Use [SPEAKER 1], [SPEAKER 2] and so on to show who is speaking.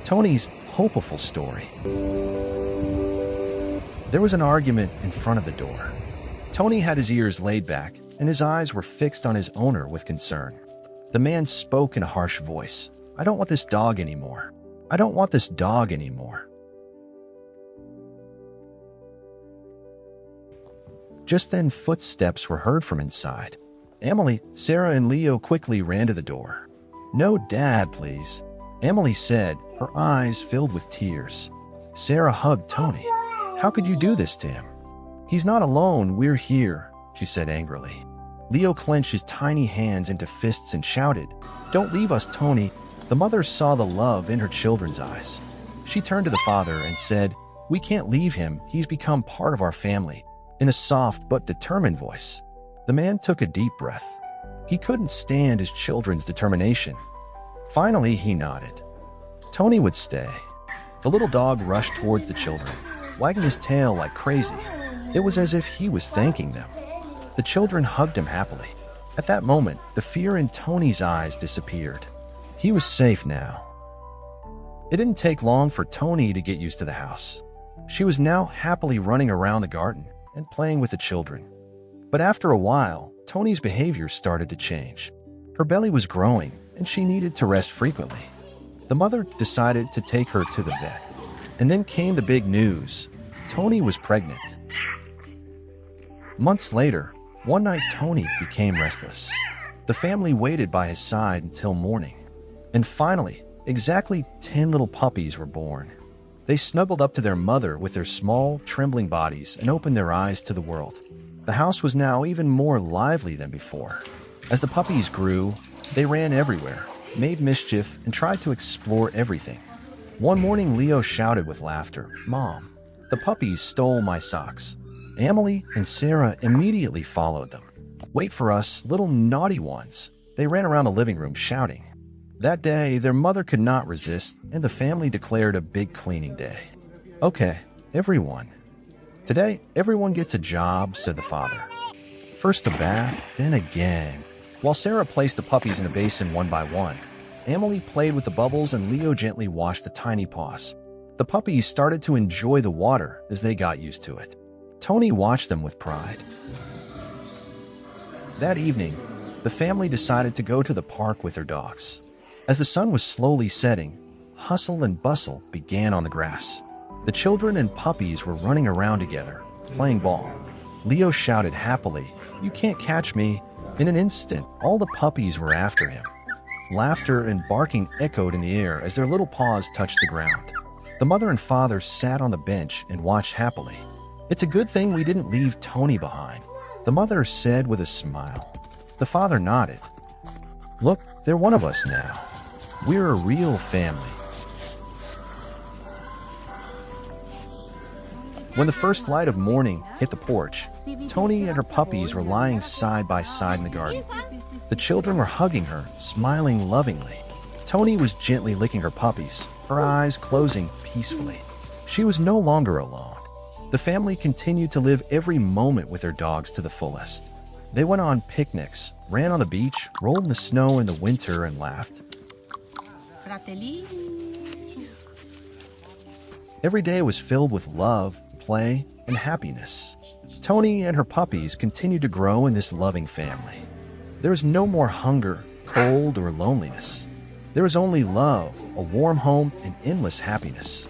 [SPEAKER 1] Tony's hopeful story. There was an argument in front of the door. Tony had his ears laid back, and his eyes were fixed on his owner with concern. The man spoke in a harsh voice. "I don't want this dog anymore. I don't want this dog anymore." Just then, footsteps were heard from inside. Emily, Sarah, and Leo quickly ran to the door. "No, Dad, please," Emily said, her eyes filled with tears. Sarah hugged Tony. "How could you do this to him? He's not alone, we're here," she said angrily. Leo clenched his tiny hands into fists and shouted, "Don't leave us, Tony." The mother saw the love in her children's eyes. She turned to the father and said, "We can't leave him, he's become part of our family," in a soft but determined voice. The man took a deep breath. He couldn't stand his children's determination. Finally, he nodded. Tony would stay. The little dog rushed towards the children, wagging his tail like crazy. It was as if he was thanking them. The children hugged him happily. At that moment, the fear in Tony's eyes disappeared. He was safe now. It didn't take long for Tony to get used to the house. She was now happily running around the garden and playing with the children. But after a while, Tony's behavior started to change. Her belly was growing, and she needed to rest frequently. The mother decided to take her to the vet. And then came the big news. Tony was pregnant. Months later, one night Tony became restless. The family waited by his side until morning. And finally, exactly 10 little puppies were born. They snuggled up to their mother with their small, trembling bodies and opened their eyes to the world. The house was now even more lively than before. As the puppies grew, they ran everywhere, made mischief, and tried to explore everything. One morning, Leo shouted with laughter, "Mom, the puppies stole my socks." Emily and Sarah immediately followed them. "Wait for us, little naughty ones." They ran around the living room shouting. That day, their mother could not resist, and the family declared a big cleaning day. "Okay, everyone. Today, everyone gets a job," said the father. First a bath, then a gang. While Sarah placed the puppies in the basin one by one, Emily played with the bubbles and Leo gently washed the tiny paws. The puppies started to enjoy the water as they got used to it. Tony watched them with pride. That evening, the family decided to go to the park with their dogs. As the sun was slowly setting, hustle and bustle began on the grass. The children and puppies were running around together, playing ball. Leo shouted happily, "You can't catch me." In an instant, all the puppies were after him. Laughter and barking echoed in the air as their little paws touched the ground. The mother and father sat on the bench and watched happily. "It's a good thing we didn't leave Tony behind," the mother said with a smile. The father nodded. "Look, they're one of us now. We're a real family." When the first light of morning hit the porch, Tony and her puppies were lying side by side in the garden. The children were hugging her, smiling lovingly. Tony was gently licking her puppies, her eyes closing peacefully. She was no longer alone. The family continued to live every moment with their dogs to the fullest. They went on picnics, ran on the beach, rolled in the snow in the winter, and laughed. Every day was filled with love, play, and happiness. Tony and her puppies continued to grow in this loving family. There was no more hunger, cold, or loneliness. There was only love, a warm home, and endless happiness.